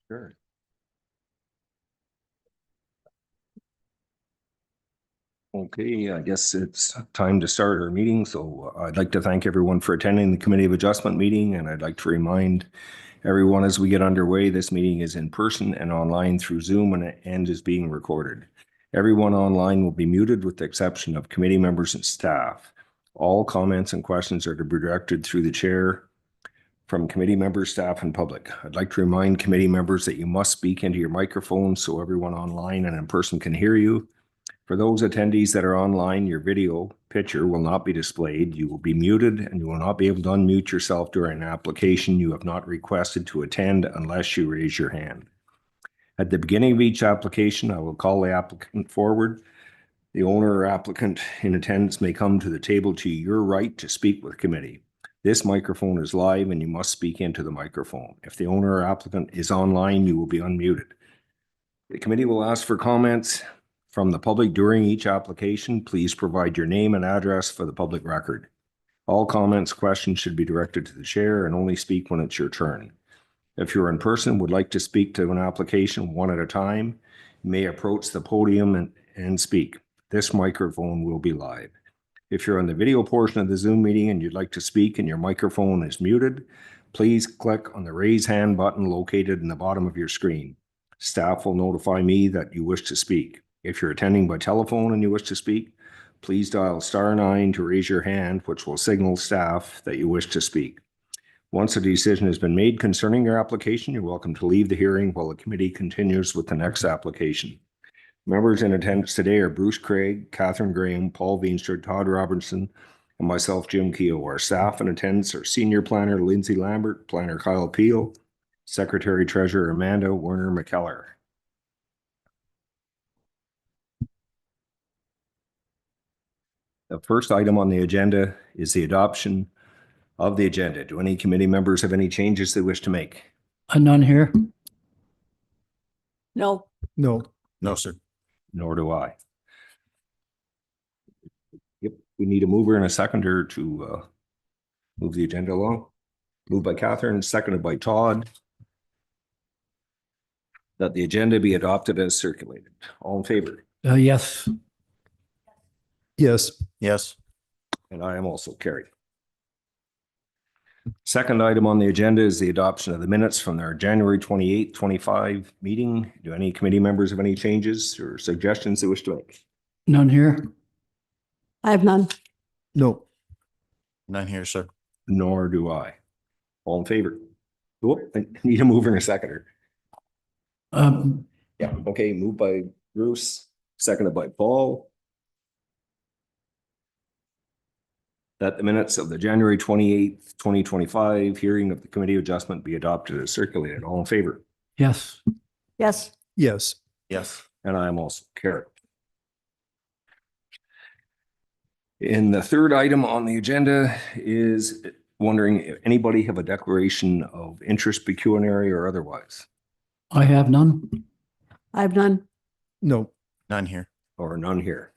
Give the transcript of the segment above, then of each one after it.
Sure. Okay, I guess it's time to start our meeting. So I'd like to thank everyone for attending the Committee of Adjustment meeting, and I'd like to remind everyone as we get underway, this meeting is in person and online through Zoom and is being recorded. Everyone online will be muted with the exception of committee members and staff. All comments and questions are to be directed through the chair from committee members, staff, and public. I'd like to remind committee members that you must speak into your microphone so everyone online and in person can hear you. For those attendees that are online, your video picture will not be displayed. You will be muted and you will not be able to unmute yourself during an application you have not requested to attend unless you raise your hand. At the beginning of each application, I will call the applicant forward. The owner or applicant in attendance may come to the table to your right to speak with committee. This microphone is live and you must speak into the microphone. If the owner or applicant is online, you will be unmuted. The committee will ask for comments from the public during each application. Please provide your name and address for the public record. All comments, questions should be directed to the chair and only speak when it's your turn. If you're in person, would like to speak to an application one at a time, you may approach the podium and speak. This microphone will be live. If you're on the video portion of the Zoom meeting and you'd like to speak and your microphone is muted, please click on the raise hand button located in the bottom of your screen. Staff will notify me that you wish to speak. If you're attending by telephone and you wish to speak, please dial *9 to raise your hand, which will signal staff that you wish to speak. Once a decision has been made concerning your application, you're welcome to leave the hearing while the committee continues with the next application. Members in attendance today are Bruce Craig, Catherine Graham, Paul Veenstra, Todd Robertson, and myself, Jim Keogh. Our staff in attendance are Senior Planner Lindsay Lambert, Planner Kyle Peel, Secretary Treasurer Amanda Werner McKellar. The first item on the agenda is the adoption of the agenda. Do any committee members have any changes they wish to make? None here. No. No. No, sir. Nor do I. Yep, we need a mover and a seconder to move the agenda along. Moved by Catherine, seconded by Todd. That the agenda be adopted as circulated. All in favor? Yes. Yes. Yes. And I am also carried. Second item on the agenda is the adoption of the minutes from their January 28th, 25 meeting. Do any committee members have any changes or suggestions they wish to make? None here. I have none. No. None here, sir. Nor do I. All in favor? Oh, I need a mover and a seconder. Yeah, okay, moved by Bruce, seconded by Paul. That the minutes of the January 28th, 2025 hearing of the Committee of Adjustment be adopted as circulated. All in favor? Yes. Yes. Yes. Yes. And I am also carried. And the third item on the agenda is wondering if anybody have a declaration of interest, pecuniary or otherwise, I have none. I have none. No. None here. or none here.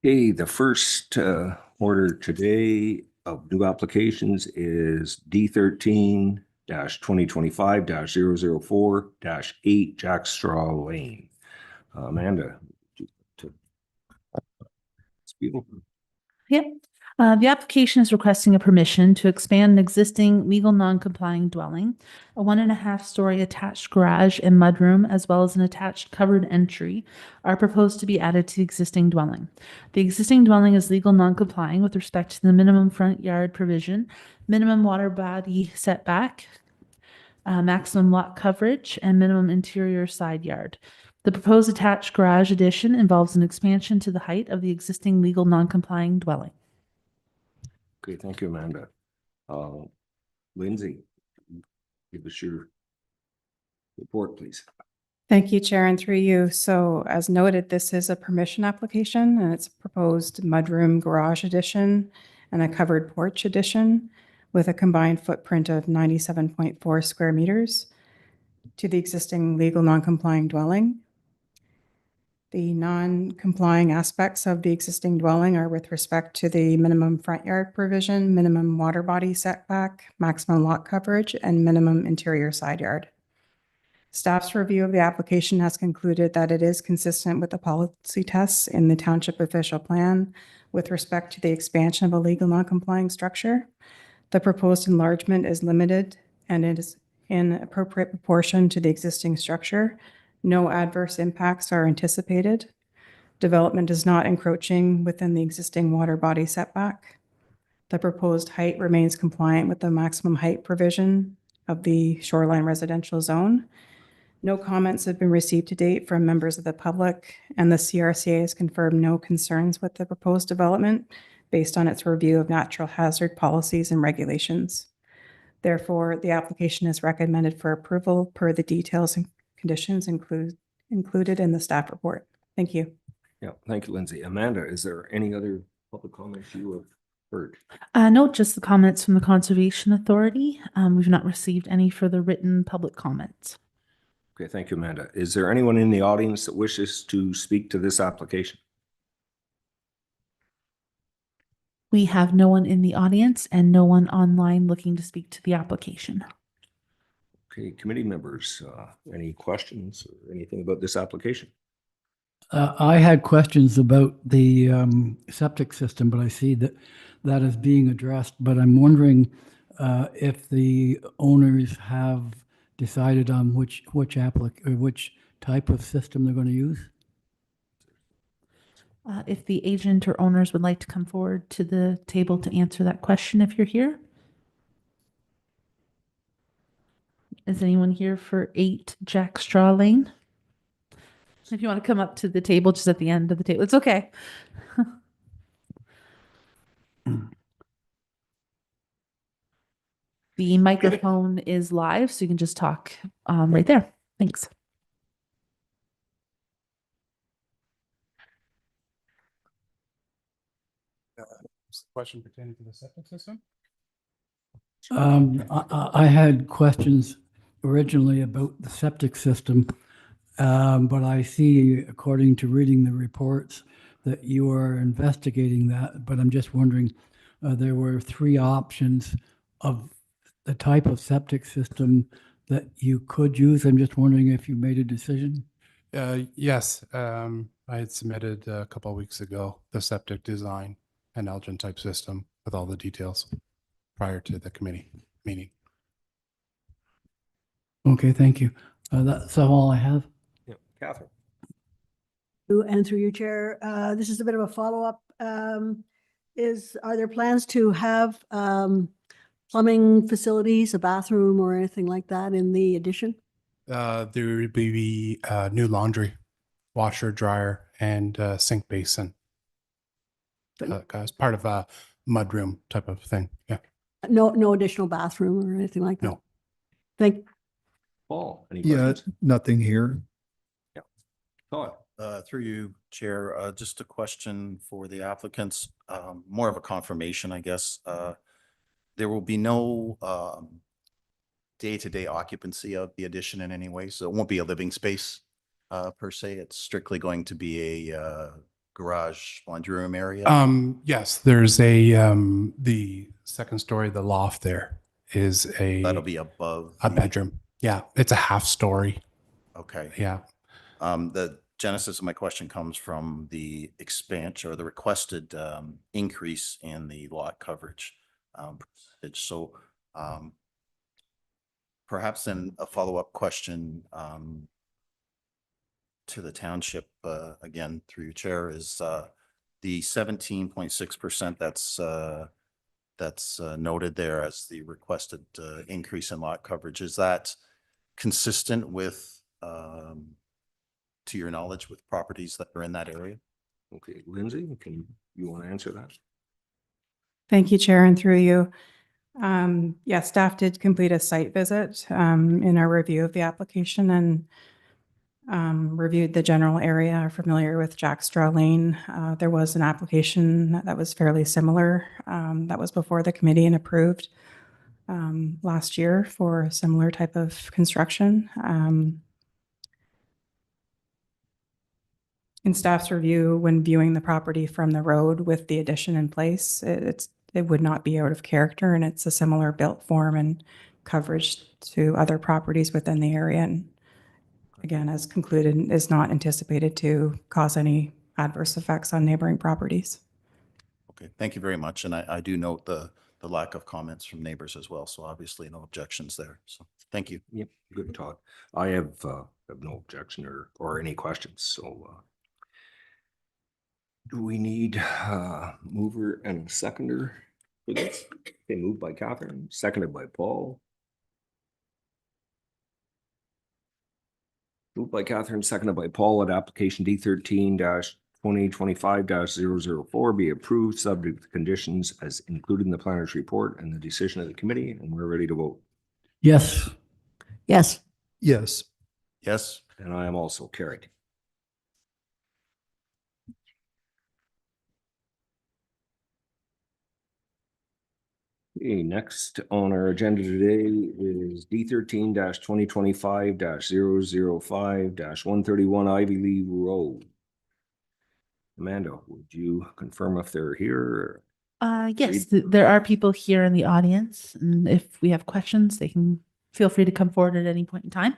Okay, the first order today of new applications is D13-2025-004-8 Jack Straw Lane. Amanda. Yep. The application is requesting a permission to expand an existing legal non-complying dwelling, a 1.5-story attached garage and mudroom, as well as an attached covered entry are proposed to be added to the existing dwelling. The existing dwelling is legal non-complying with respect to the minimum front yard provision, minimum water body setback, maximum lot coverage, and minimum interior side yard. The proposed attached garage addition involves an expansion to the height of the existing legal non-complying dwelling. Okay, thank you, Amanda. Lindsay, give us your report, please. Thank you, Chair, and through you. So as noted, this is a permission application and it's a proposed mudroom garage addition and a covered porch addition with a combined footprint of 97.4 square meters. to the existing legal non-complying dwelling. The non-complying aspects of the existing dwelling are with respect to the minimum front yard provision, minimum water body setback, maximum lot coverage, and minimum interior side yard. Staff's review of the application has concluded that it is consistent with the policy tests in the township official plan with respect to the expansion of a legal non-complying structure. The proposed enlargement is limited and it is in appropriate proportion to the existing structure. No adverse impacts are anticipated. Development is not encroaching within the existing water body setback. The proposed height remains compliant with the maximum height provision of the shoreline residential zone. No comments have been received to date from members of the public, and the CRCA has confirmed no concerns with the proposed development based on its review of natural hazard policies and regulations. Therefore, the application is recommended for approval per the details and conditions included in the staff report. Thank you. Yeah, thank you, Lindsay. Amanda, is there any other public comments you have heard? No, just the comments from the Conservation Authority. We've not received any further written public comments. Okay, thank you, Amanda. Is there anyone in the audience that wishes to speak to this application? We have no one in the audience and no one online looking to speak to the application. Okay, committee members, any questions or anything about this application? I had questions about the septic system, but I see that that is being addressed. But I'm wondering if the owners have decided on which type of system they're going to use. If the agent or owners would like to come forward to the table to answer that question, if you're here. Is anyone here for 8 Jack Straw Lane? If you want to come up to the table, just at the end of the table, it's okay. The microphone is live, so you can just talk right there. Thanks. Question pertaining to the septic system? I had questions originally about the septic system, but I see, according to reading the reports, that you are investigating that. But I'm just wondering, there were 3 options of the type of septic system that you could use. I'm just wondering if you made a decision. Yes, I had submitted a couple of weeks ago the septic design and Elgin type system with all the details prior to the committee meeting. Okay, thank you. That's all I have. Yeah, Catherine. And through your chair, this is a bit of a follow-up. Are there plans to have plumbing facilities, a bathroom or anything like that in the addition? There would be new laundry, washer, dryer, and sink basin. As part of a mudroom type of thing. Yeah. No additional bathroom or anything like that? No. Paul, any Yeah, questions? nothing here. Todd? Through you, Chair, just a question for the applicants, more of a confirmation, I guess. There will be no day-to-day occupancy of the addition in any way, so it won't be a living space per se. It's strictly going to be a garage laundry room area. Yes, there's the second story, the loft there is That'll be above a the- bedroom. Yeah, it's a half story. Okay. Yeah. The genesis of my question comes from the expansion or the requested increase in the lot coverage percentage. So perhaps then a follow-up question to the township, again, through your chair, is the 17.6% that's noted there as the requested increase in lot coverage. Is that consistent with, to your knowledge, with properties that are in that area? Okay, Lindsay, you want to answer that? Thank you, Chair, and through you. Yeah, staff did complete a site visit in our review of the application and reviewed the general area, are familiar with Jack Straw Lane. There was an application that was fairly similar that was before the committee and approved. last year for a similar type of construction. In staff's review, when viewing the property from the road with the addition in place, it would not be out of character, and it's a similar built form and coverage to other properties within the area. And again, as concluded, is not anticipated to cause any adverse effects on neighboring properties. Okay, thank you very much. And I do note the lack of comments from neighbors as well. So obviously no objections there. So thank you. Yep, good, Todd. I have no objection or any questions, so do we need mover and seconder for this? Okay, moved by Catherine, seconded by Paul. Moved by Catherine, seconded by Paul, that application D13-2025-004 be approved, subject to conditions as included in the planner's report and the decision of the committee, and we're ready to vote. Yes. Yes. Yes. Yes. And I am also carried. Okay, next on our agenda today is D13-2025-005-131 Ivy Lee Road. Amanda, would you confirm if they're here? Yes, there are people here in the audience, and if we have questions, they can feel free to come forward at any point in time.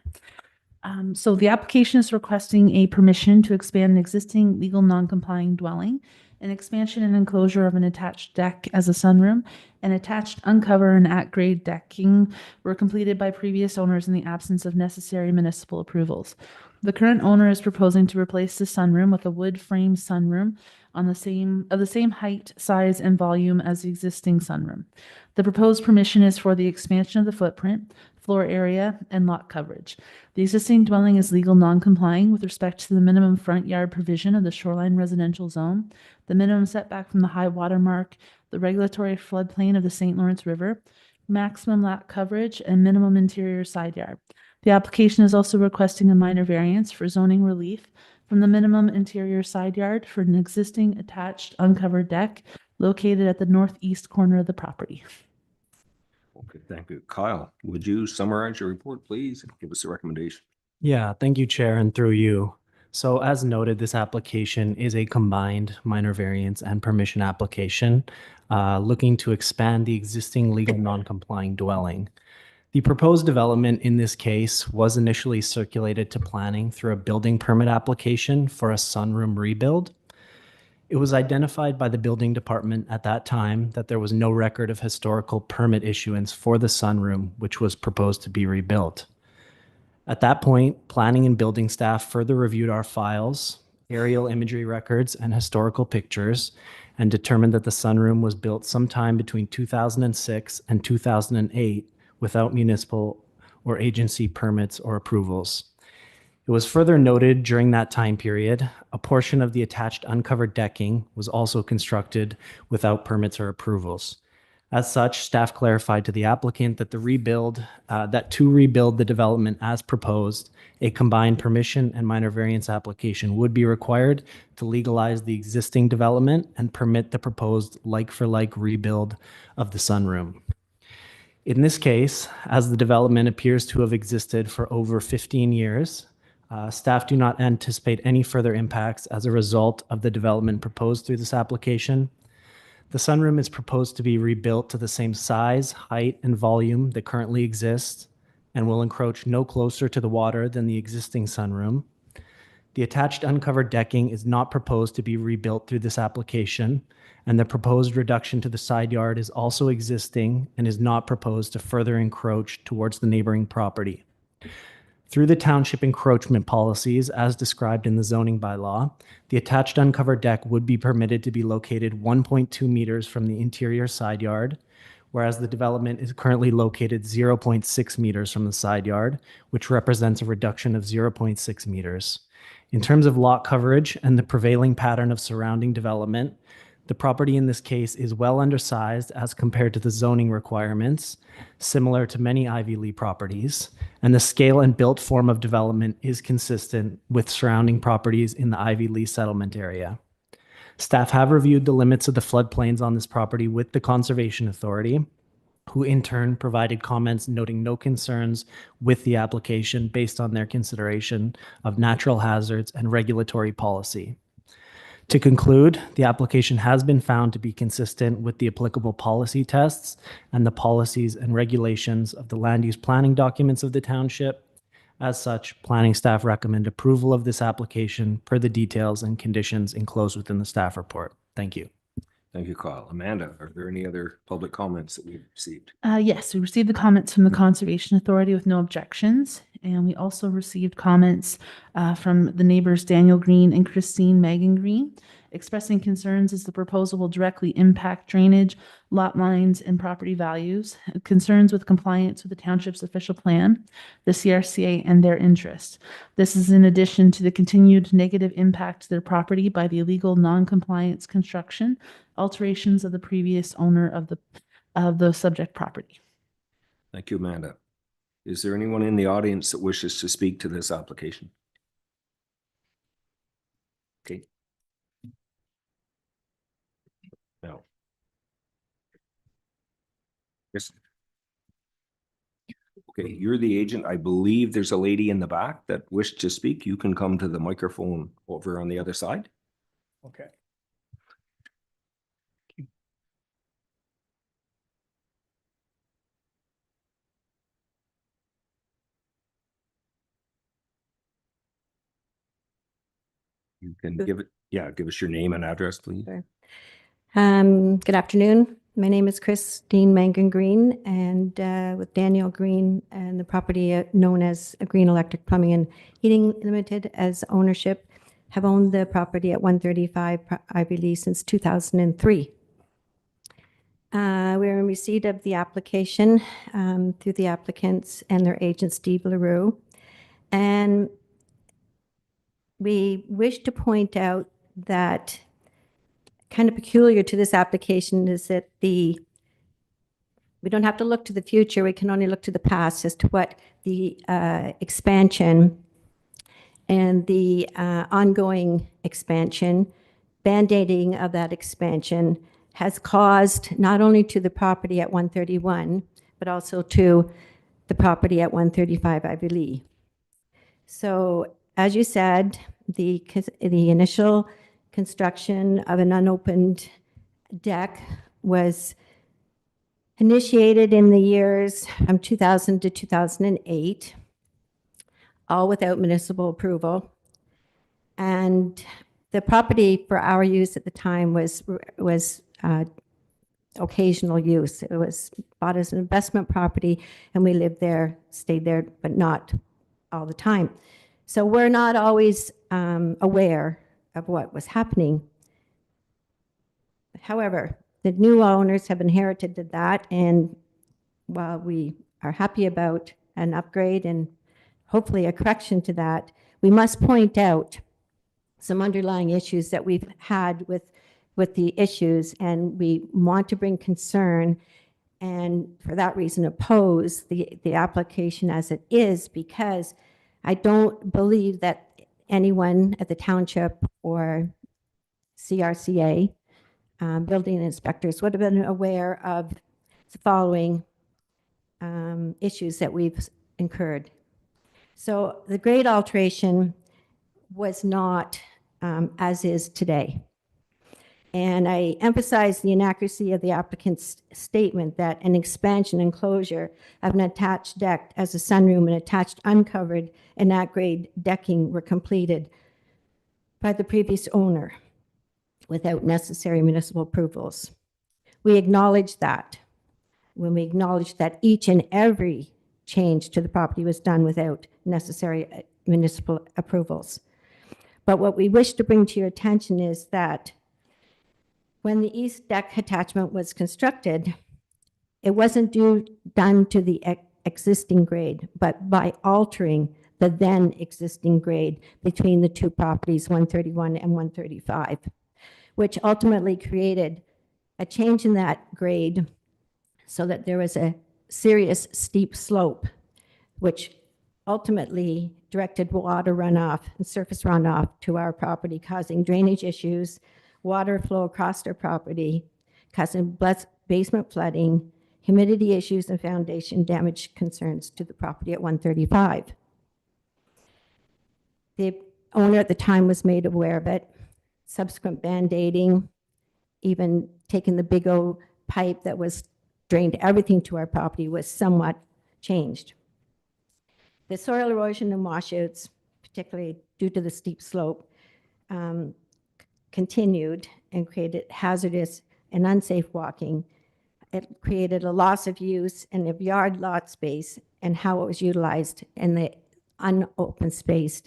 So the application is requesting a permission to expand an existing legal non-complying dwelling, an expansion and enclosure of an attached deck as a sunroom, and attached uncover and at-grade decking were completed by previous owners in the absence of necessary municipal approvals. The current owner is proposing to replace the sunroom with a wood frame sunroom on the same height, size, and volume as the existing sunroom. The proposed permission is for the expansion of the footprint, floor area, and lot coverage. The existing dwelling is legal non-complying with respect to the minimum front yard provision of the shoreline residential zone, the minimum setback from the high water mark, the regulatory floodplain of the St. Lawrence River, maximum lot coverage, and minimum interior side yard. The application is also requesting a minor variance for zoning relief from the minimum interior side yard for an existing attached uncovered deck located at the northeast corner of the property. Okay, thank you. Kyle, would you summarize your report, please, and give us a recommendation? Yeah, thank you, Chair, and through you. So as noted, this application is a combined minor variance and permission application looking to expand the existing legal non-complying dwelling. The proposed development in this case was initially circulated to planning through a building permit application for a sunroom rebuild. It was identified by the building department at that time that there was no record of historical permit issuance for the sunroom, which was proposed to be rebuilt. At that point, planning and building staff further reviewed our files, aerial imagery records, and historical pictures, and determined that the sunroom was built sometime between 2006 and 2008 without municipal or agency permits or approvals. It was further noted during that time period, a portion of the attached uncovered decking was also constructed without permits or approvals. As such, staff clarified to the applicant that to rebuild the development as proposed, a combined permission and minor variance application would be required to legalize the existing development and permit the proposed like-for-like rebuild of the sunroom. In this case, as the development appears to have existed for over 15 years, staff do not anticipate any further impacts as a result of the development proposed through this application. The sunroom is proposed to be rebuilt to the same size, height, and volume that currently exists and will encroach no closer to the water than the existing sunroom. The attached uncovered decking is not proposed to be rebuilt through this application, and the proposed reduction to the side yard is also existing and is not proposed to further encroach towards the neighboring property. Through the township encroachment policies as described in the zoning bylaw, the attached uncovered deck would be permitted to be located 1.2 meters from the interior side yard, whereas the development is currently located 0.6 meters from the side yard, which represents a reduction of 0.6 meters. In terms of lot coverage and the prevailing pattern of surrounding development, the property in this case is well undersized as compared to the zoning requirements, similar to many Ivy Lee properties, and the scale and built form of development is consistent with surrounding properties in the Ivy Lee settlement area. Staff have reviewed the limits of the floodplains on this property with the Conservation Authority, who in turn provided comments noting no concerns with the application based on their consideration of natural hazards and regulatory policy. To conclude, the application has been found to be consistent with the applicable policy tests and the policies and regulations of the land use planning documents of the township. As such, planning staff recommend approval of this application per the details and conditions enclosed within the staff report. Thank you. Thank you, Kyle. Amanda, are there any other public comments that we've received? Yes, we received the comments from the Conservation Authority with no objections. And we also received comments from the neighbors Daniel Green and Christine Megan Green, expressing concerns as the proposal will directly impact drainage, lot lines, and property values, concerns with compliance with the township's official plan, the CRCA, and their interests. This is in addition to the continued negative impact to their property by the illegal non-compliance construction, alterations of the previous owner of the subject property. Thank you, Amanda. Is there anyone in the audience that wishes to speak to this application? Okay. No. Yes. Okay, you're the agent. I believe there's a lady in the back that wished to speak. You can come to the microphone over on the other side. Okay. You can give us your name and address, please. Sure. Good afternoon. My name is Christine Mangan Green, and with Daniel Green and the property known as Green Electric Plumbing and Heating Limited as ownership, have owned the property at 135 Ivy Lee since 2003. We're in receipt of the application through the applicants and their agent, Steve LaRue. And we wish to point out that kind of peculiar to this application is that we don't have to look to the future, we can only look to the past as to what the expansion and the ongoing expansion, band-aiding of that expansion has caused not only to the property at 131, but also to the property at 135 Ivy Lee. So as you said, the initial construction of an unopened deck was initiated in the years from 2000 to 2008, all without municipal approval. And the property for our use at the time was occasional use. It was bought as an investment property, and we lived there, stayed there, but not all the time. So we're not always aware of what was happening. However, the new owners have inherited that, and while we are happy about an upgrade and hopefully a correction to that, we must point out some underlying issues that we've had with the issues, and we want to bring concern, and for that reason oppose the application as it is, because I don't believe that anyone at the township or CRCA, building inspectors, would have been aware of the following issues that we've incurred. So the grade alteration was not as is today. And I emphasize the inaccuracy of the applicant's statement that an expansion and closure of an attached deck as a sunroom and attached uncovered and at-grade decking were completed by the previous owner without necessary municipal approvals. We acknowledge that when we acknowledge that each and every change to the property was done without necessary municipal approvals. But what we wish to bring to your attention is that when the east deck attachment was constructed, it wasn't done to the existing grade, but by altering the then existing grade between the two properties, 131 and 135, which ultimately created a change in that grade so that there was a serious steep slope, which ultimately directed water runoff and surface runoff to our property, causing drainage issues, water flow across our property, causing basement flooding, humidity issues, and foundation damage concerns to the property at 135. The owner at the time was made aware of it. Subsequent band-aiding, even taking the big old pipe that was drained everything to our property, was somewhat changed. The soil erosion and washouts, particularly due to the steep slope, continued and created hazardous and unsafe walking. It created a loss of use and of yard lot space and how it was utilized in the unopen space,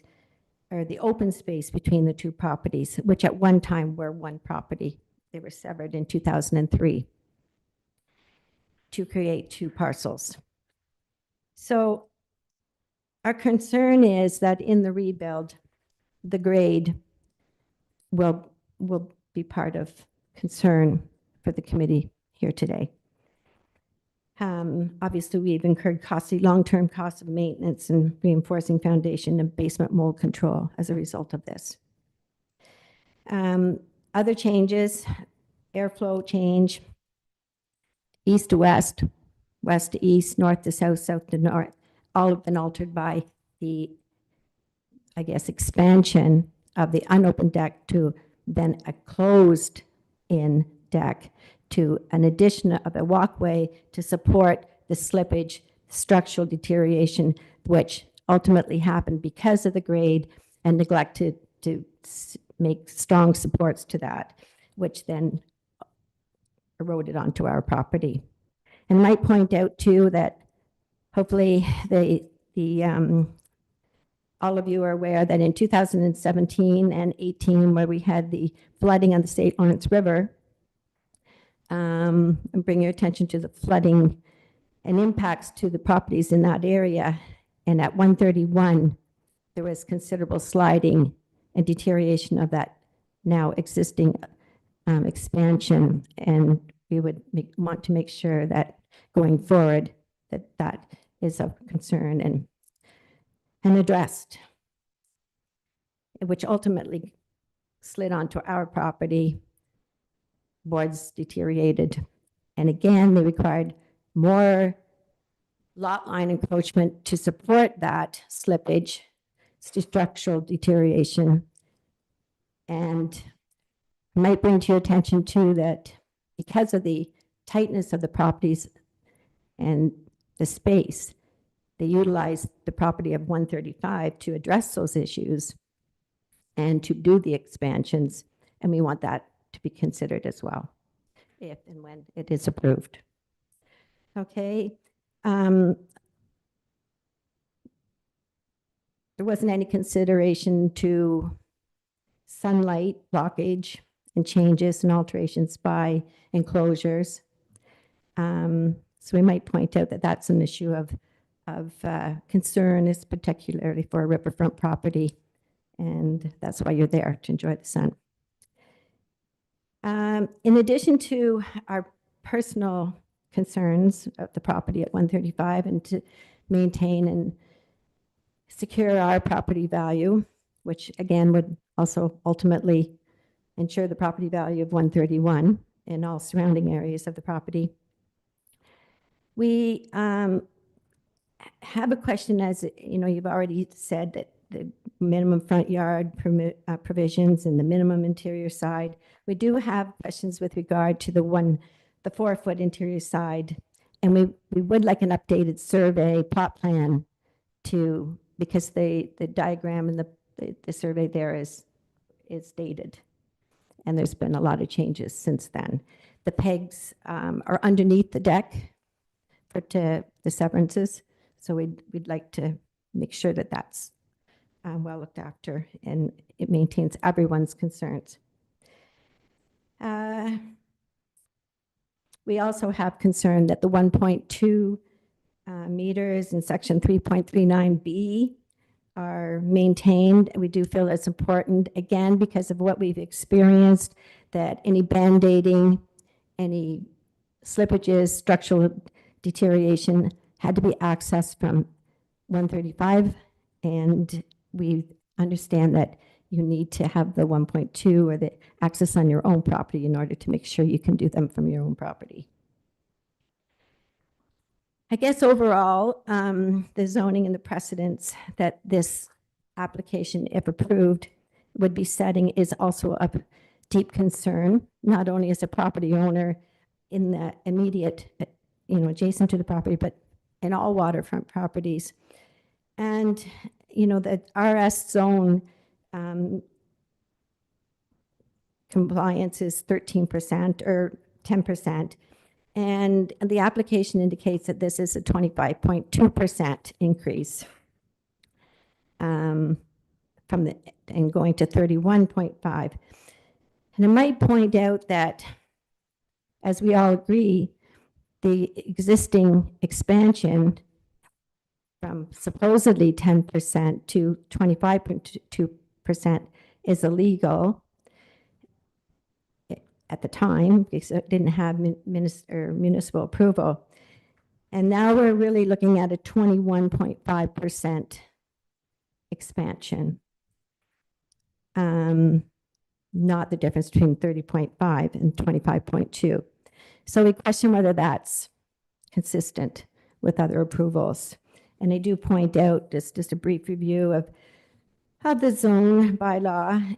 or the open space between the two properties, which at one time were one property. They were severed in 2003 to create two parcels. So our concern is that in the rebuild, the grade will be part of concern for the committee here today. Obviously, we've incurred costly long-term costs of maintenance and reinforcing foundation and basement mold control as a result of this. Other changes, airflow change, east to west, west to east, north to south, south to north, all have been altered by the, I guess, expansion of the unopened deck to then a closed-in deck to an addition of a walkway to support the slippage, structural deterioration, which ultimately happened because of the grade and neglected to make strong supports to that, which then eroded onto our property. And I might point out too that hopefully all of you are aware that in 2017 and 18, where we had the flooding on the St. Lawrence River, and bring your attention to the flooding and impacts to the properties in that area. And at 131, there was considerable sliding and deterioration of that now existing expansion. And we would want to make sure that going forward, that is of concern and addressed, which ultimately slid onto our property. Boards deteriorated. And again, they required more lot line encroachment to support that slippage, structural deterioration. And I might bring to your attention too that because of the tightness of the properties and the space, they utilized the property of 135 to address those issues and to do the expansions. And we want that to be considered as well, if and when it is approved. Okay. There wasn't any consideration to sunlight blockage and changes and alterations by enclosures. So we might point out that that's an issue of concern, is particularly for a riverfront property, and that's why you're there, to enjoy the sun. In addition to our personal concerns of the property at 135 and to maintain and secure our property value, which again would also ultimately ensure the property value of 131 and all surrounding areas of the property, we have a question. As you know, you've already said that the minimum front yard provisions and the minimum interior side. We do have questions with regard to the 4-foot interior side, and we would like an updated survey plot plan because the diagram and the survey there is dated, and there's been a lot of changes since then. The pegs are underneath the deck for the severances, so we'd like to make sure that that's well looked after and it maintains everyone's concerns. We also have concern that the 1.2 meters in section 3.39B are maintained. We do feel it's important, again, because of what we've experienced, that any band-aiding, any slippages, structural deterioration had to be accessed from 135, and we understand that you need to have the 1.2 or the access on your own property in order to make sure you can do them from your own property. I guess overall, the zoning and the precedents that this application, if approved, would be setting is also of deep concern, not only as a property owner in the immediate, adjacent to the property, but in all waterfront properties. And, the RS zone compliance is 13% or 10%. And the application indicates that this is a 25.2% increase and going to 31.5. And I might point out that, as we all agree, the existing expansion from supposedly 10% to 25.2% is illegal at the time because it didn't have municipal approval. And now we're really looking at a 21.5% expansion. Not the difference between 30.5 and 25.2. So we question whether that's consistent with other approvals. And I do point out, just a brief review of the zone bylaw,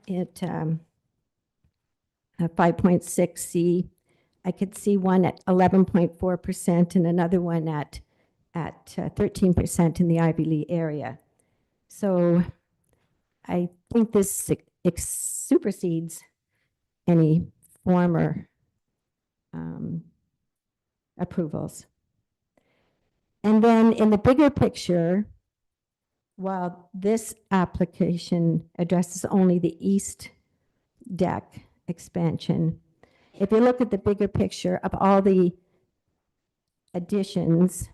5.6C. I could see one at 11.4% and another one at 13% in the Ivy Lee area. So I think this supersedes any former approvals. And then in the bigger picture, while this application addresses only the east deck expansion, if you look at the bigger picture of all the additions,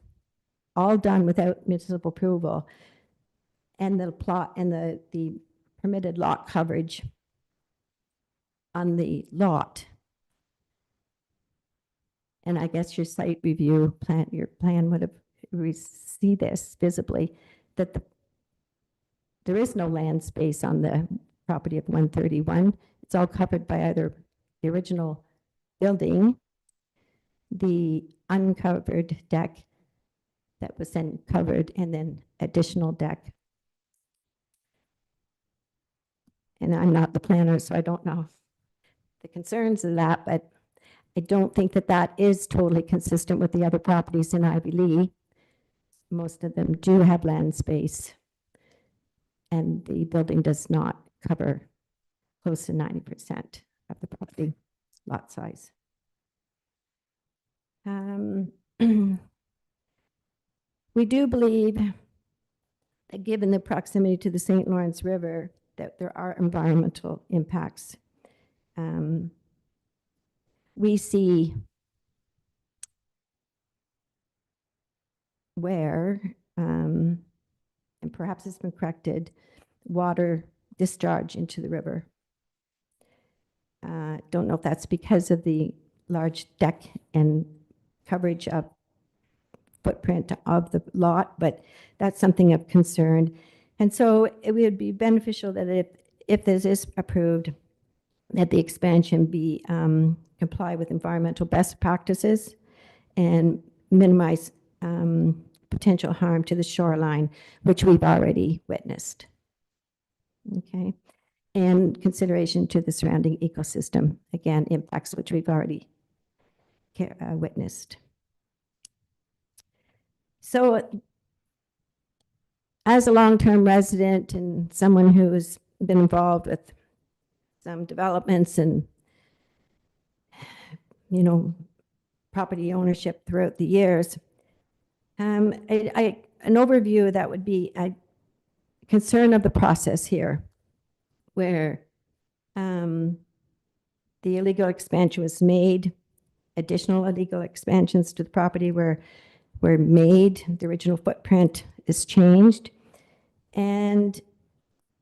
all done without municipal approval, and the plot and the permitted lot coverage on the lot, and I guess your site review plan, your plan would have see this visibly, that there is no land space on the property of 131. It's all covered by either the original building, the uncovered deck that was then covered, and then additional deck. And I'm not the planner, so I don't know the concerns of that, but I don't think that that is totally consistent with the other properties in Ivy Lee. Most of them do have land space, and the building does not cover close to 90% of the property lot size. We do believe that given the proximity to the St. Lawrence River, that there are environmental impacts. We see where, and perhaps it's been corrected, water discharge into the river. Don't know if that's because of the large deck and coverage of footprint of the lot, but that's something of concern. And so it would be beneficial that if this is approved, that the expansion be comply with environmental best practices and minimize potential harm to the shoreline, which we've already witnessed. Okay. And consideration to the surrounding ecosystem, again, impacts which we've already witnessed. So as a long-term resident and someone who's been involved with some developments and, property ownership throughout the years, an overview that would be a concern of the process here, where the illegal expansion was made, additional illegal expansions to the property were made, the original footprint is changed. And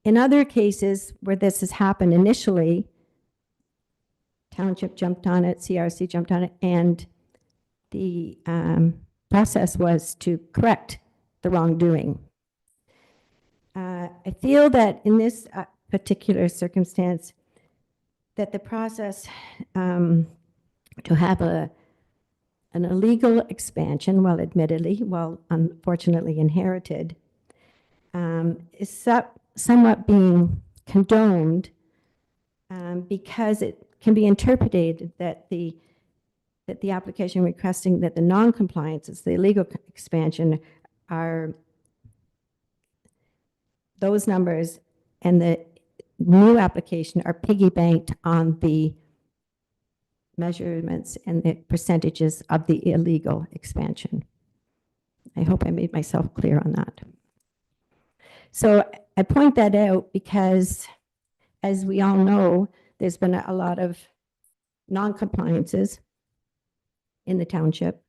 in other cases where this has happened initially, township jumped on it, CRC jumped on it, and the process was to correct the wrongdoing. I feel that in this particular circumstance, that the process to have a an illegal expansion, well, admittedly, well, unfortunately inherited, is somewhat being condoned because it can be interpreted that the application requesting that the non-compliances, the illegal expansion, are those numbers, and the new application are piggy-banked on the measurements and the percentages of the illegal expansion. I hope I made myself clear on that. So I point that out because, as we all know, there's been a lot of non-compliances in the township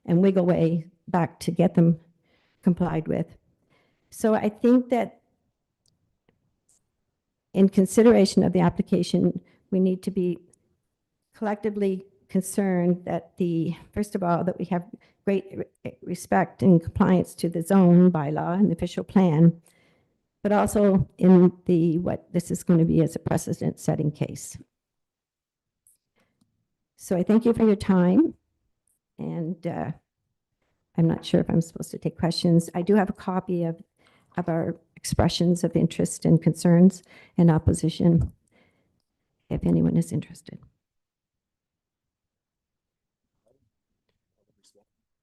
and wiggle way back to get them complied with. So I think that in consideration of the application, we need to be collectively concerned that first of all, that we have great respect and compliance to the zone bylaw and the official plan, but also in what this is going to be as a precedent-setting case. So I thank you for your time, and I'm not sure if I'm supposed to take questions. I do have a copy of our expressions of interest and concerns and opposition, if anyone is interested.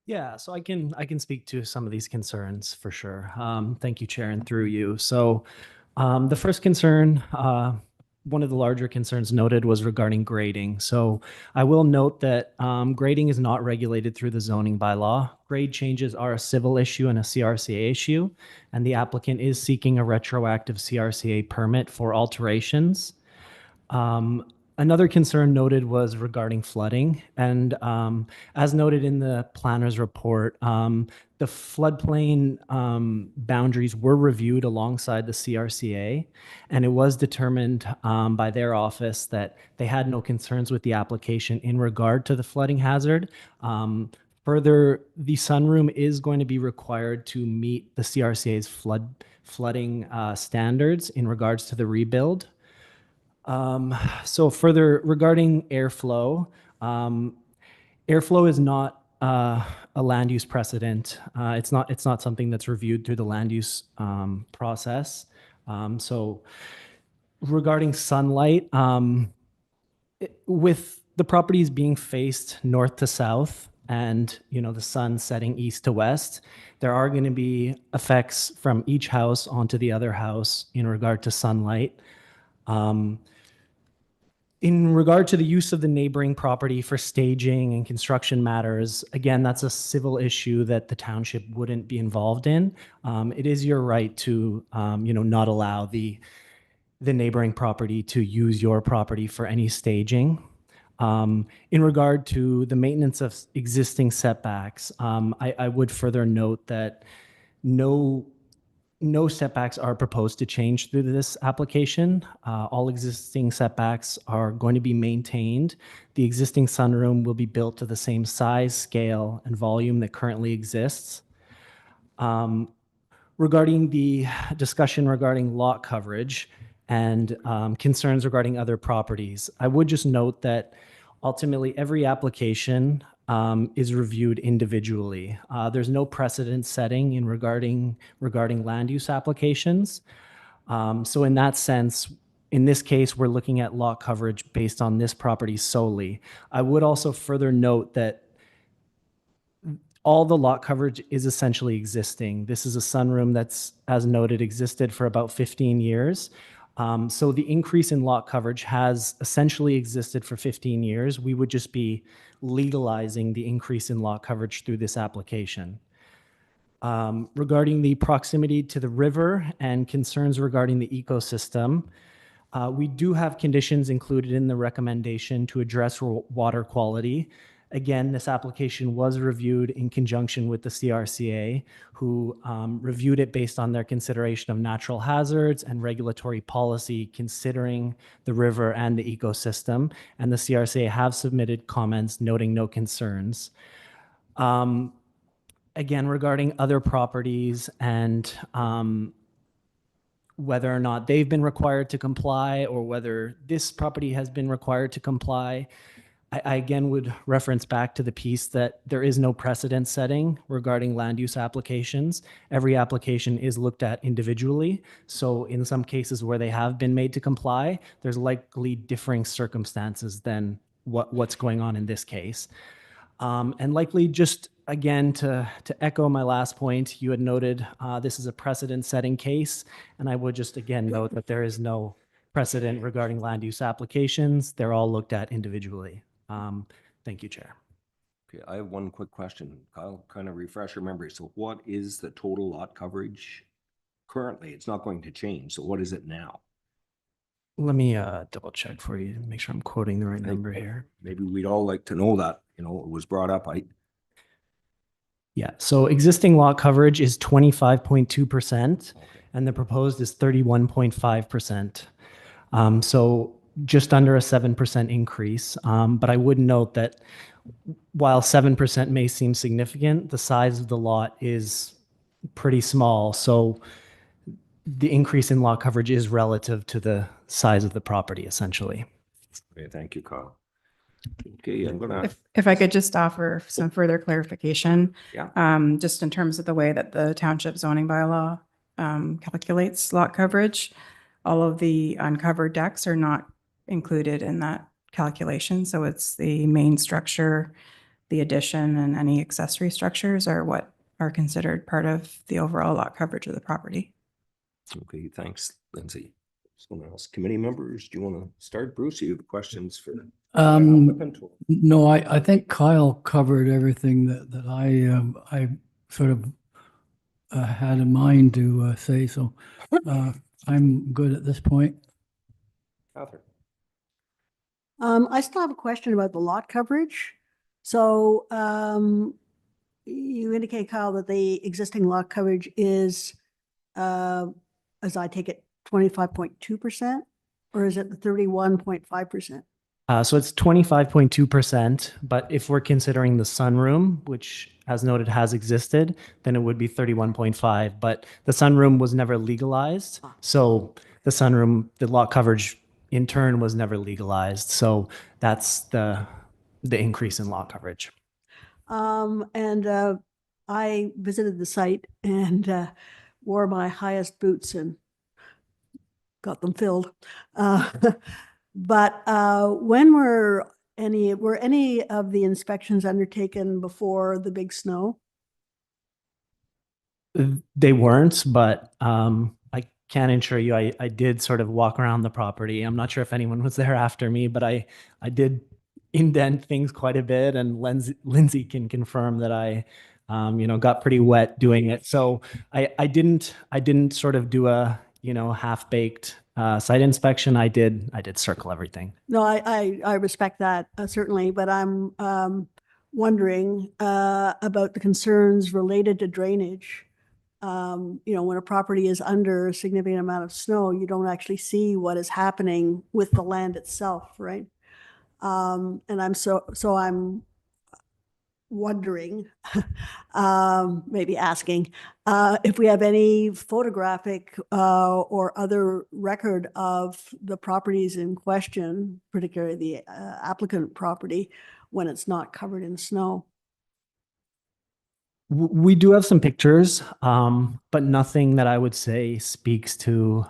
Yeah, so I can speak to some of these concerns for sure. Thank you, Chair, and through you. So the first concern, one of the larger concerns noted, was regarding grading. So I will note that grading is not regulated through the zoning bylaw. Grade changes are a civil issue and a CRCA issue, and the applicant is seeking a retroactive CRCA permit for alterations. Another concern noted was regarding flooding, and as noted in the planner's report, the floodplain boundaries were reviewed alongside the CRCA, and it was determined by their office that they had no concerns with the application in regard to the flooding hazard. Further, the sunroom is going to be required to meet the CRCA's flooding standards in regards to the rebuild. So further, regarding airflow, airflow is not a land use precedent. It's not something that's reviewed through the land use process. So regarding sunlight, with the properties being faced north to south and the sun setting east to west, there are going to be effects from each house onto the other house in regard to sunlight. In regard to the use of the neighboring property for staging and construction matters, again, that's a civil issue that the township wouldn't be involved in. It is your right to, not allow the neighboring property to use your property for any staging. In regard to the maintenance of existing setbacks, I would further note that no setbacks are proposed to change through this application. All existing setbacks are going to be maintained. The existing sunroom will be built to the same size, scale, and volume that currently exists. Regarding the discussion regarding lot coverage and concerns regarding other properties, I would just note that ultimately every application is reviewed individually. There's no precedent setting in regarding land use applications. So in that sense, in this case, we're looking at lot coverage based on this property solely. I would also further note that all the lot coverage is essentially existing. This is a sunroom that's, as noted, existed for about 15 years. So the increase in lot coverage has essentially existed for 15 years. We would just be legalizing the increase in lot coverage through this application. Regarding the proximity to the river and concerns regarding the ecosystem, we do have conditions included in the recommendation to address water quality. Again, this application was reviewed in conjunction with the CRCA, who reviewed it based on their consideration of natural hazards and regulatory policy considering the river and the ecosystem. And the CRCA have submitted comments noting no concerns. Again, regarding other properties and whether or not they've been required to comply or whether this property has been required to comply, I again would reference back to the piece that there is no precedent setting regarding land use applications. Every application is looked at individually. So in some cases where they have been made to comply, there's likely differing circumstances than what's going on in this case. And likely just again, to echo my last point, you had noted this is a precedent-setting case, and I would just again note that there is no precedent regarding land use applications. They're all looked at individually. Thank you, Chair. Okay, I have one quick question. Kyle, kind of refresh your memory. So what is the total lot coverage currently? It's not going to change. So what is it now? Let me double check for you to make sure I'm quoting the right number here. Maybe we'd all like to know that, you know, it was brought up. Yeah, so existing lot coverage is 25.2%, and the proposed is 31.5%. So just under a 7% increase. But I would note that while 7% may seem significant, the size of the lot is pretty small. So the increase in lot coverage is relative to the size of the property, essentially. Okay, thank you, Kyle. Okay, I'm gonna, If I could just offer some further clarification. Yeah. Just in terms of the way that the township zoning bylaw calculates lot coverage, all of the uncovered decks are not included in that calculation. So it's the main structure, the addition, and any accessory structures are what are considered part of the overall lot coverage of the property. okay, thanks, Lindsay. Someone else, committee members, do you want to start? Bruce, you have questions for? No, I think Kyle covered everything that I sort of had in mind to say, so I'm good at this point. Catherine. I still have a question about the lot coverage. So you indicate, Kyle, that the existing lot coverage is, as I take it, 25.2%, or is it the 31.5%? So it's 25.2%, but if we're considering the sunroom, which as noted has existed, then it would be 31.5, but the sunroom was never legalized. So the sunroom, the lot coverage in turn was never legalized. So that's the increase in lot coverage. I visited the site and wore my highest boots and got them filled. But when were any of the inspections undertaken before the big snow? They weren't, but I can assure you, I did sort of walk around the property. I'm not sure if anyone was there after me, but I did indent things quite a bit, and Lindsay can confirm that I got pretty wet doing it. So I didn't sort of do a half-baked site inspection. I did circle everything. No, I respect that certainly, but I'm wondering about the concerns related to drainage. When a property is under a significant amount of snow, you don't actually see what is happening with the land itself, right? And I'm wondering, maybe asking, if we have any photographic or other record of the properties in question, particularly the applicant property, when it's not covered in snow. We do have some pictures, but nothing that I would say speaks to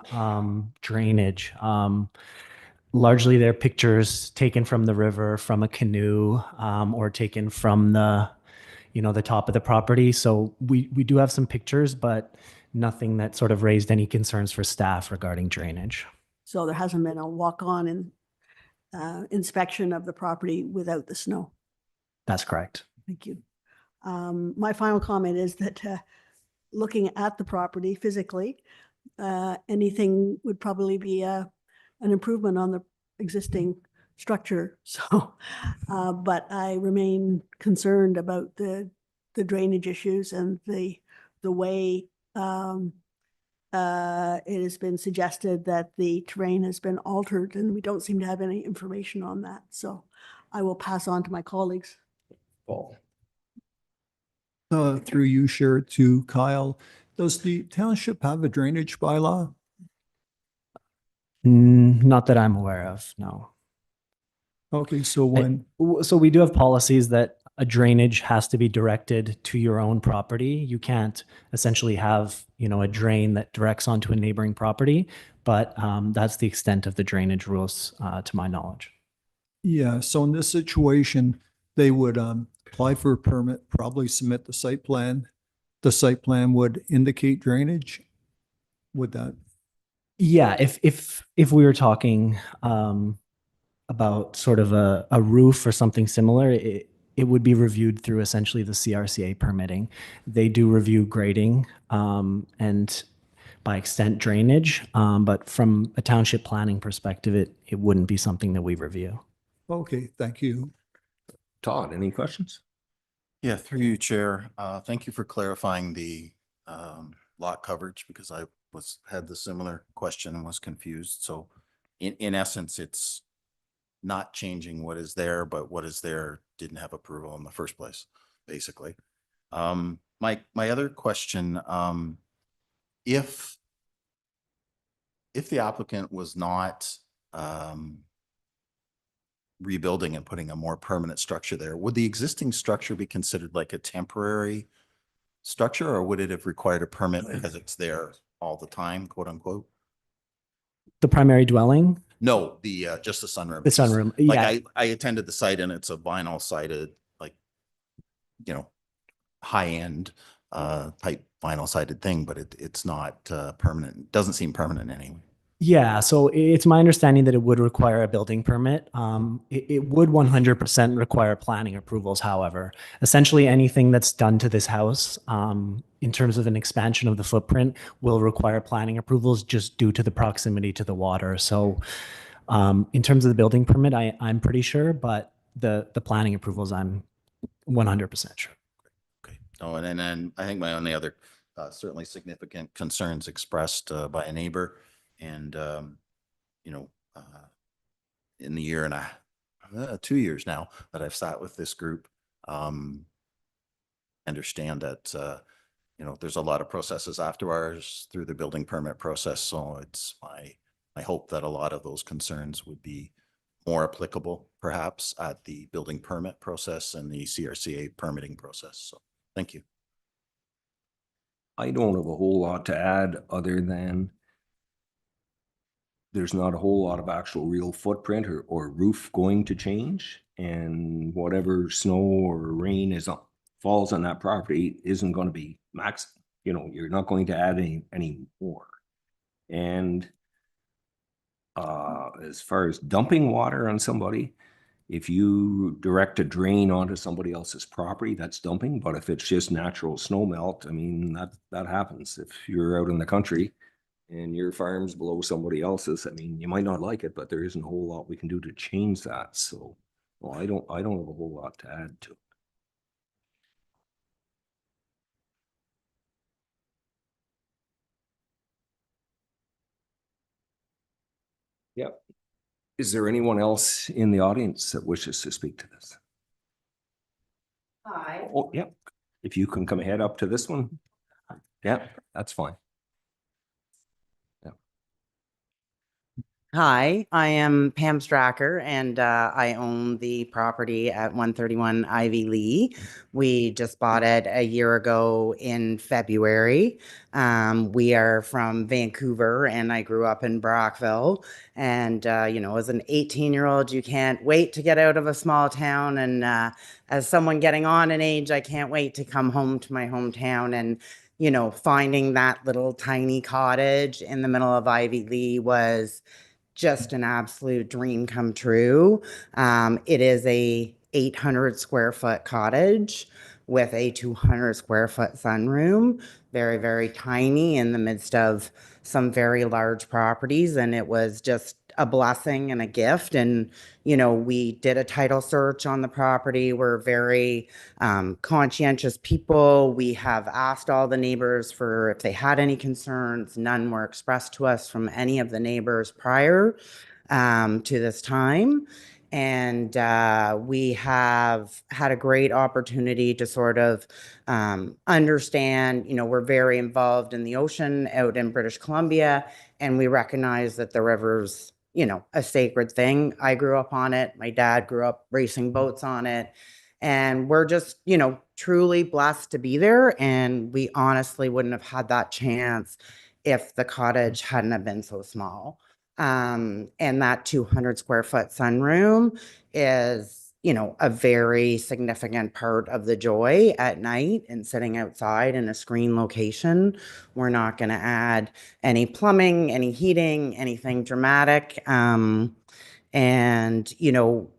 drainage. Largely, they're pictures taken from the river, from a canoe, or taken from the top of the property. So we do have some pictures, but nothing that sort of raised any concerns for staff regarding drainage. So there hasn't been a walk-on and inspection of the property without the snow. That's correct. Thank you. My final comment is that looking at the property physically, anything would probably be an improvement on the existing structure. So, but I remain concerned about the drainage issues and the way it has been suggested that the terrain has been altered, and we don't seem to have any information on that. So I will pass on to my colleagues. Paul. Through you, share it to Kyle. Does the township have a drainage bylaw? Not that I'm aware of, no. Okay, so when, So we do have policies that a drainage has to be directed to your own property. You can't essentially have, a drain that directs onto a neighboring property, but that's the extent of the drainage rules, to my knowledge. yeah, so in this situation, they would apply for a permit, probably submit the site plan. The site plan would indicate drainage. Would that, Yeah, if we were talking about sort of a roof or something similar, it would be reviewed through essentially the CRCA permitting. They do review grading and by extent drainage, but from a township planning perspective, it wouldn't be something that we review. okay, thank you. Todd, any questions? Yeah, through you, Chair. Thank you for clarifying the lot coverage because I had the similar question and was confused. So in essence, it's not changing what is there, but what is there didn't have approval in the first place, basically. My other question, if the applicant was not rebuilding and putting a more permanent structure there, would the existing structure be considered like a temporary structure, or would it have required a permit because it's there all the time, quote unquote? The primary dwelling, No, the just the sunroom. the sunroom, Like yeah. I attended the site and it's a vinyl sided, like, high end type vinyl sided thing, but it's not permanent. It doesn't seem permanent anyway. Yeah, so it's my understanding that it would require a building permit. It would 100% require planning approvals, however. Essentially, anything that's done to this house in terms of an expansion of the footprint will require planning approvals just due to the proximity to the water. So in terms of the building permit, I'm pretty sure, but the planning approvals, I'm 100% sure. Okay. Oh, and then I think my only other certainly significant concerns expressed by a neighbor and, in the year and 2 years now that I've sat with this group, understand that, there's a lot of processes after ours through the building permit process. So it's my hope that a lot of those concerns would be more applicable perhaps at the building permit process and the CRCA permitting process. So thank you. I don't have a whole lot to add other than there's not a whole lot of actual real footprint or roof going to change. And whatever snow or rain falls on that property isn't going to be max, you're not going to add any more. And as far as dumping water on somebody, if you direct a drain onto somebody else's property, that's dumping. But if it's just natural snow melt, I mean, that happens. If you're out in the country and your farm's below somebody else's, I mean, you might not like it, but there isn't a whole lot we can do to change that. So, well, I don't have a whole lot to add to it. Yep. Is there anyone else in the audience that wishes to speak to this? Hi. Oh, yep. If you can come ahead up to this one. Yeah, that's fine. Hi, I am Pam Stracker and I own the property at 131 Ivy Lee. We just bought it a year ago in February. We are from Vancouver and I grew up in Brockville. And, as an 18-year-old, you can't wait to get out of a small town. And as someone getting on in age, I can't wait to come home to my hometown. And, finding that little tiny cottage in the middle of Ivy Lee was just an absolute dream come true. It is a 800 square foot cottage with a 200 square foot sunroom, very, very tiny in the midst of some very large properties. And it was just a blessing and a gift. And, we did a title search on the property. We're very conscientious people. We have asked all the neighbors for if they had any concerns. None were expressed to us from any of the neighbors prior to this time. And we have had a great opportunity to sort of understand, we're very involved in the ocean out in British Columbia, and we recognize that the rivers a sacred thing. I grew up on it. My dad grew up racing boats on it. And we're just, truly blessed to be there. And we honestly wouldn't have had that chance if the cottage hadn't have been so small. And that 200 square foot sunroom is, a very significant part of the joy at night and sitting outside in a screen location. We're not going to add any plumbing, any heating, anything dramatic. And,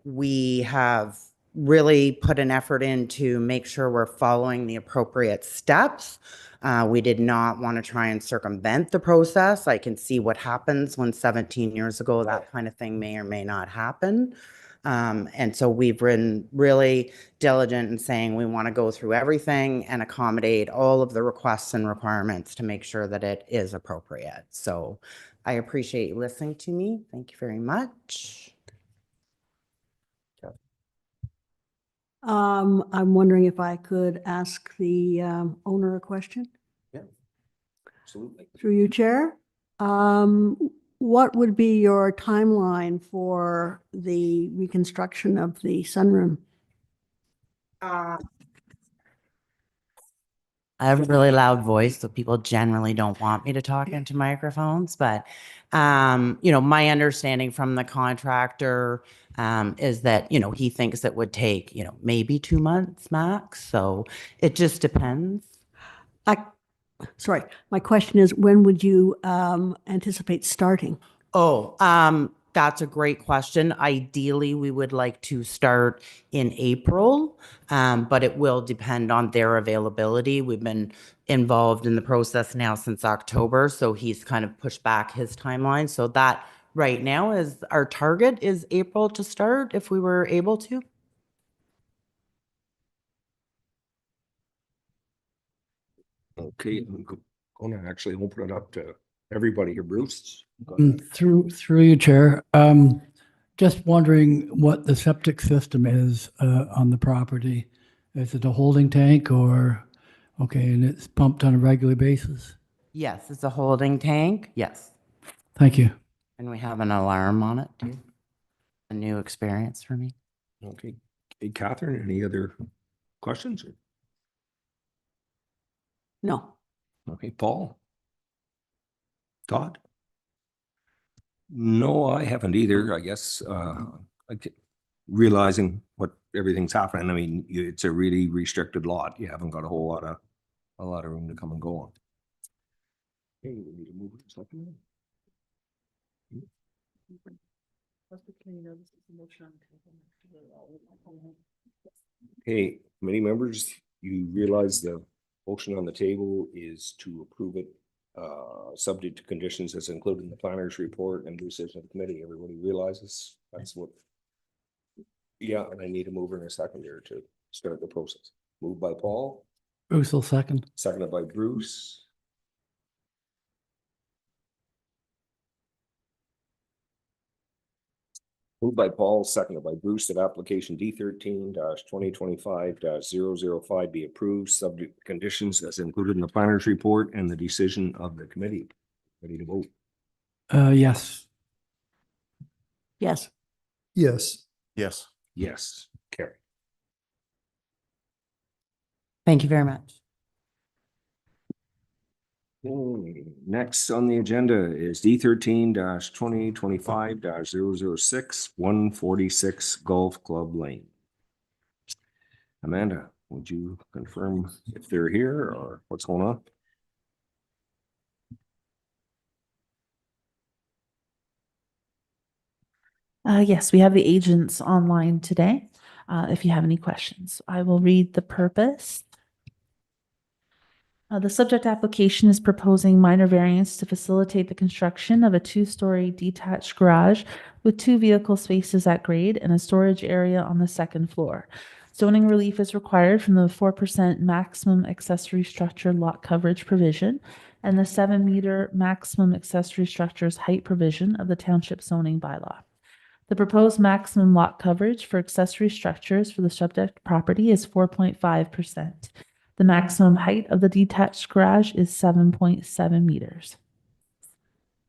we have really put an effort in to make sure we're following the appropriate steps. We did not want to try and circumvent the process. I can see what happens when 17 years ago, that kind of thing may or may not happen. And so we've been really diligent in saying we want to go through everything and accommodate all of the requests and requirements to make sure that it is appropriate. So I appreciate you listening to me. Thank you very much. I'm wondering if I could ask the owner a question Absolutely. through you, Chair. What would be your timeline for the reconstruction of the sunroom? I have a really loud voice, so people generally don't want me to talk into microphones. But, my understanding from the contractor is that, he thinks it would take, maybe 2 months max. So it just depends. Sorry, my question is, when would you anticipate starting? That's a great question. Ideally, we would like to start in April, but it will depend on their availability. We've been involved in the process now since October, so he's kind of pushed back his timeline. So that right now is our target is April to start if we were able to. Okay, I'm going to actually open it up to everybody here. Bruce? Go Mm, ahead. Through you, Chair. Just wondering what the septic system is on the property. Is it a holding tank or, okay, and it's pumped on a regular basis? Yes, it's a holding tank. Yes. Thank you. And we have an alarm on it too. A new experience for me. Okay. Hey, Catherine, any other questions? No. Okay, Paul? Todd? No, I haven't either. I guess, realizing what everything's happening. I mean, it's a really restricted lot. You haven't got a lot of room to come and go on. Hey, we need to move it to something. Hey, committee members, you realize the motion on the table is to approve it subject to conditions as included in the planner's report and decision of the committee. Everybody realizes that's what. Yeah, and I need a mover and a seconder to start the process. Moved by Paul, Bruce will second. seconded by Bruce. Moved by Paul, seconded by Bruce, that application D13-2025-005 be approved, subject to conditions as included in the planner's report and the decision of the committee. Ready to vote? Yes. Yes. Yes. Yes. Yes, carry. Thank you very much. Okay, next on the agenda is D13-2025-006, 146 Golf Club Lane. Amanda, would you confirm if they're here or what's going on? Yes, we have the agents online today. If you have any questions, I will read the purpose. The subject application is proposing minor variance to facilitate the construction of a two-story detached garage with 2 vehicle spaces at grade and a storage area on the second floor. Zoning relief is required from the 4% maximum accessory structure lot coverage provision and the 7-meter maximum accessory structures height provision of the township zoning bylaw. The proposed maximum lot coverage for accessory structures for the subject property is 4.5%. The maximum height of the detached garage is 7.7 meters.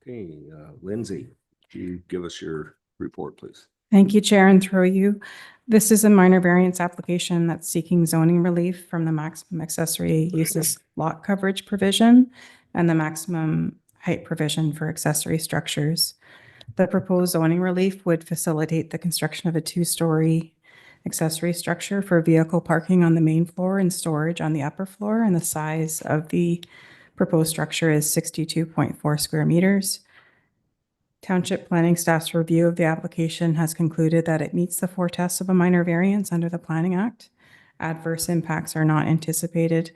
Okay, Lindsay. you give us your report, please? Thank you, Chair, and through you. This is a minor variance application that's seeking zoning relief from the maximum accessory uses lot coverage provision and the maximum height provision for accessory structures. The proposed zoning relief would facilitate the construction of a two-story accessory structure for vehicle parking on the main floor and storage on the upper floor, and the size of the proposed structure is 62.4 square meters. Township Planning Staff's review of the application has concluded that it meets the 4 tests of a minor variance under the Planning Act. Adverse impacts are not anticipated.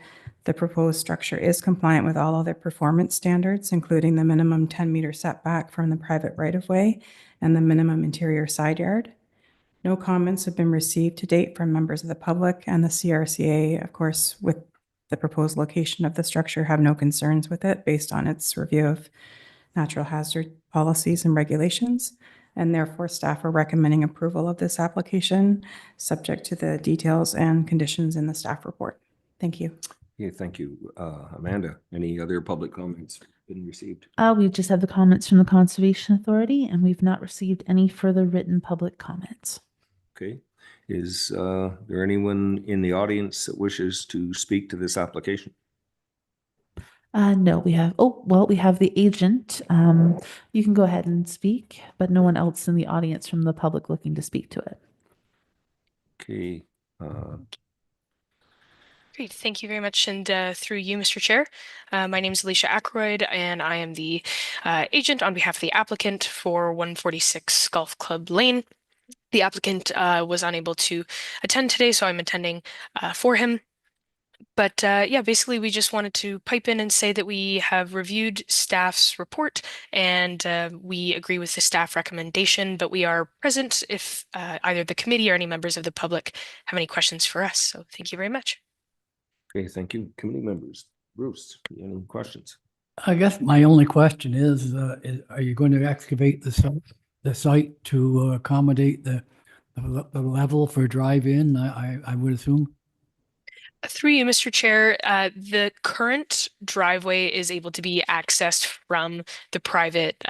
The proposed structure is compliant with all other performance standards, including the minimum 10-meter setback from the private right-of-way and the minimum interior side yard. No comments have been received to date from members of the public, and the CRCA, of course, with the proposed location of the structure, have no concerns with it based on its review of natural hazard policies and regulations, and therefore staff are recommending approval of this application, subject to the details and conditions in the staff report. Thank you. Okay, thank you. Amanda, any other public comments been received? We just have the comments from the Conservation Authority, and we've not received any further written public comments. Okay. Is there anyone in the audience that wishes to speak to this application? No, we have, we have the agent. You can go ahead and speak, but no one else in the audience from the public looking to speak to it. Okay. Great, thank you very much. And through you, Mr. Chair, my name is Alicia Ackroyd, and I am the agent on behalf of the applicant for 146 Golf Club Lane. The applicant was unable to attend today, so I'm attending for him. But yeah, basically, we just wanted to pipe in and say that we have reviewed staff's report and we agree with the staff recommendation, but we are present if either the committee or any members of the public have any questions for us. So thank you very much. Okay, thank you. Committee members. Bruce, any questions? I guess my only question is are you going to excavate the site to accommodate the level for drive-in, I would assume? Through you, Mr. Chair, the current driveway is able to be accessed from the private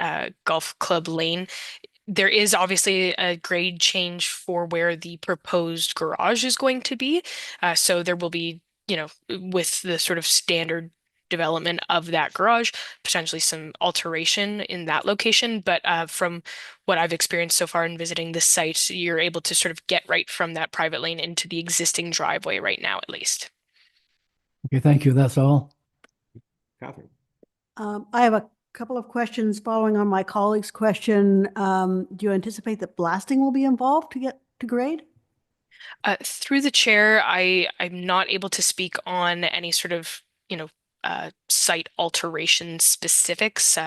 golf club lane. There is obviously a grade change for where the proposed garage is going to be. So there will be, with the sort of standard development of that garage, potentially some alteration in that location. But from what I've experienced so far in visiting this site, you're able to sort of get right from that private lane into the existing driveway right now, at least. Okay, thank you. That's all. Catherine. I have a couple of questions following on my colleague's question. Do you anticipate that blasting will be involved to get to grade? Through the chair, I'm not able to speak on any sort of, site alteration specifics.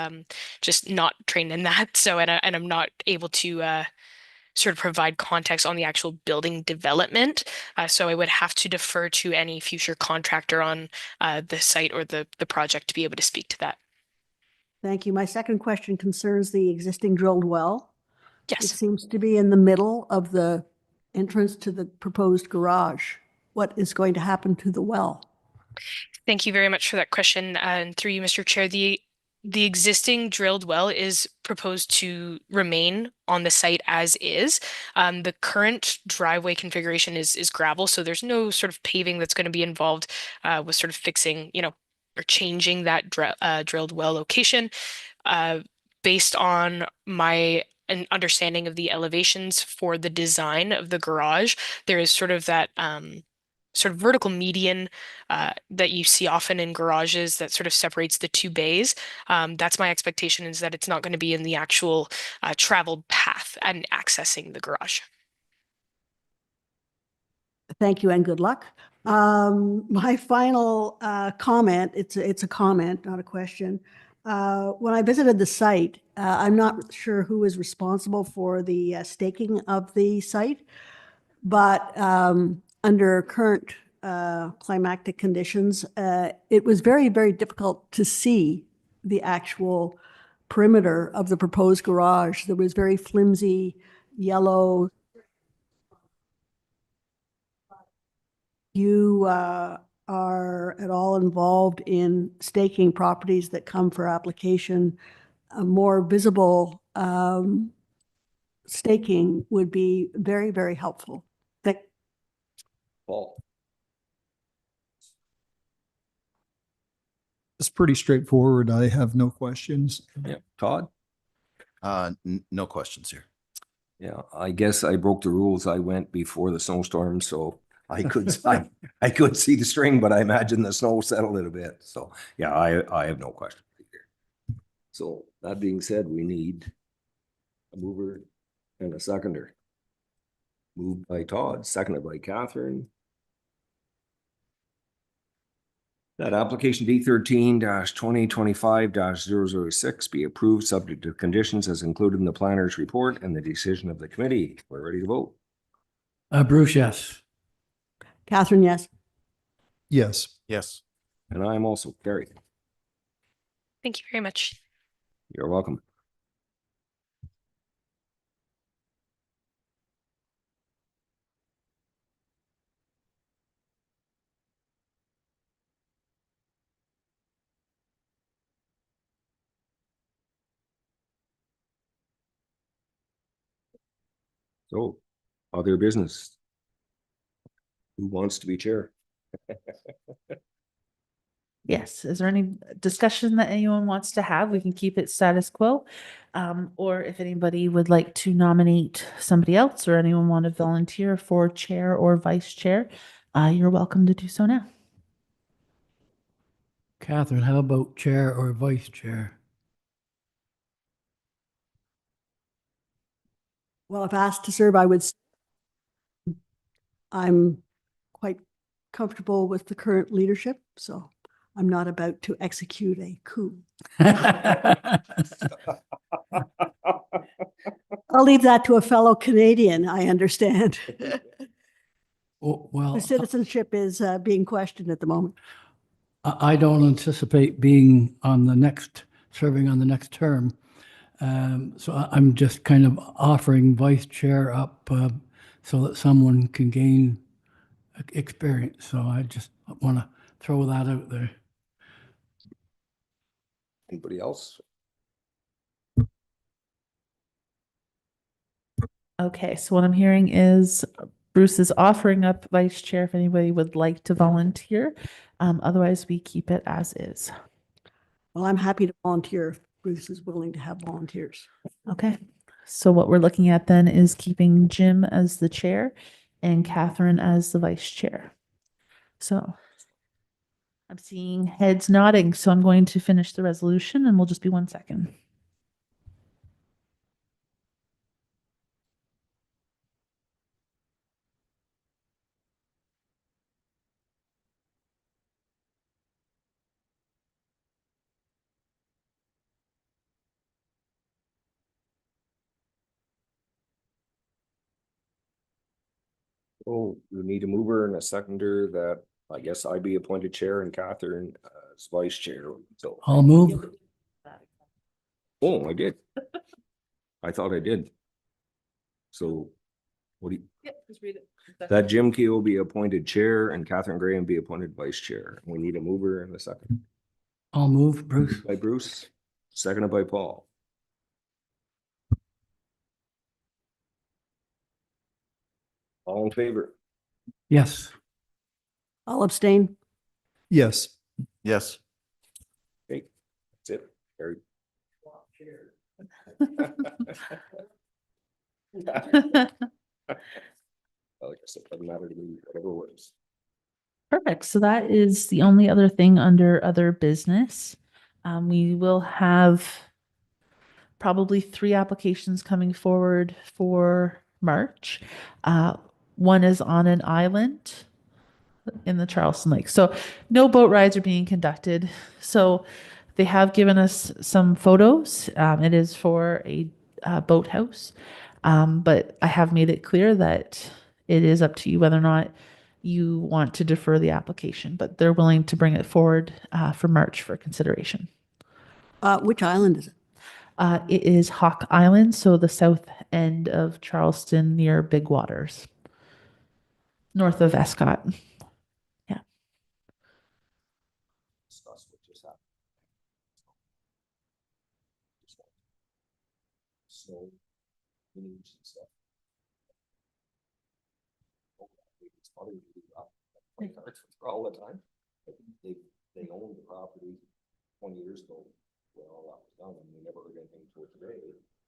Just not trained in that. So, and I'm not able to sort of provide context on the actual building development. So I would have to defer to any future contractor on the site or the project to be able to speak to that. Thank you. My second question concerns the existing drilled well. It Yes. seems to be in the middle of the entrance to the proposed garage. What is going to happen to the well? Thank you very much for that question. And through you, Mr. Chair, the existing drilled well is proposed to remain on the site as is. The current driveway configuration is gravel, so there's no sort of paving that's going to be involved with sort of fixing, or changing that drilled well location. Based on my understanding of the elevations for the design of the garage, there is sort of that sort of vertical median that you see often in garages that sort of separates the two bays. That's my expectation, is that it's not going to be in the actual traveled path and accessing the garage. Thank you and good luck. My final comment, it's a comment, not a question. When I visited the site, I'm not sure who is responsible for the staking of the site, but under current climatic conditions, it was very, very difficult to see the actual perimeter of the proposed garage. There was very flimsy yellow. You are at all involved in staking properties that come for application, a more visible staking would be very, very helpful. Paul? It's pretty straightforward. I have no questions. Yeah. Todd? No questions here. Yeah, I guess I broke the rules. I went before the snowstorm, so I could, I could see the string, but I imagine the snow settled it a bit. So, yeah, I have no questions here. So that being said, we need a mover and a seconder. Moved by Todd, seconded by Catherine. That application D13-2025-006 be approved subject to conditions as included in the planner's report and the decision of the committee. We're ready to vote. Bruce, yes. Catherine, yes. Yes. Yes. And I'm also carried. Thank you very much. You're welcome. So, other business. Who wants to be chair? Yes. Is there any discussion that anyone wants to have? We can keep it status quo. Or if anybody would like to nominate somebody else or anyone want to volunteer for chair or vice chair, you're welcome to do so now. Catherine, how about chair or vice chair? Well, if asked to serve, I'm quite comfortable with the current leadership, so I'm not about to execute a coup. I'll leave that to a fellow Canadian, I understand. Well, The citizenship is being questioned at the moment. I don't anticipate being on the next, serving on the next term. So I'm just kind of offering vice chair up so that someone can gain experience. So I just want to throw that out there. Anybody else? Okay, so what I'm hearing is Bruce is offering up vice chair if anybody would like to volunteer. Otherwise, we keep it as is. Well, I'm happy to volunteer if Bruce is willing to have volunteers. Okay, so what we're looking at then is keeping Jim as the chair and Catherine as the vice chair. So I'm seeing heads nodding, so I'm going to finish the resolution and we'll just be 1 second. Oh, we need a mover and a seconder that I guess I be appointed chair and Catherine as vice chair. So, I'll move. oh, I did. I thought I did. So, what do you, Yep, just read it. that Jim Keo be appointed chair and Catherine Graham be appointed vice chair. We need a mover and a second. I'll move, Bruce. By Bruce, seconded by Paul. All in favor? Yes. I'll abstain. Yes. Yes. Okay, that's it. Carried. Like I said, doesn't matter to me, whatever works. Perfect. So that is the only other thing under other business. We will have probably 3 applications coming forward for March. One is on an island in the Charleston Lake. So no boat rides are being conducted. So they have given us some photos. It is for a boathouse. But I have made it clear that it is up to you whether or not you want to defer the application, but they're willing to bring it forward for March for consideration. Which island is it? It is Hawk Island, so the south end of Charleston near Big Waters, north of Escott. Yeah. snow meetings and stuff. It's probably all the time. They owned the property 20 years ago when all that was done, and we never heard anything till today.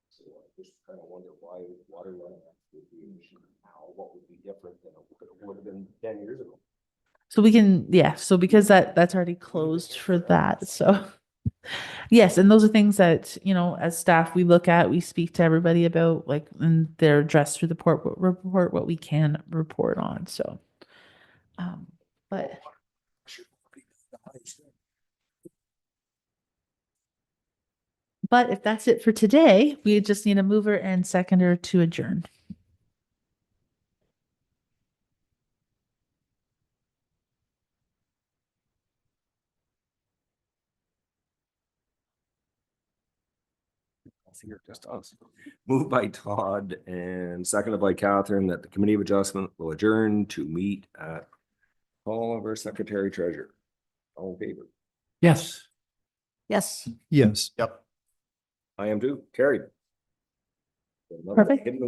So I just kind of wonder why water runoff would be an issue now. What would be different than it would have been 10 years ago? So we can, yeah, so because that's already closed for that, so. Yes, and those are things that, you know, as staff, we look at, we speak to everybody about, like, and they're addressed through the report what we can report on, so. But if that's it for today, we just need a mover and seconder to adjourn. Here, just us. Moved by Todd and seconded by Catherine that the Committee of Adjustment will adjourn to meet at call of our Secretary Treasurer. All in favor? Yes. Yes. Yes. Yep. I am too. Carried. Perfect. Give them the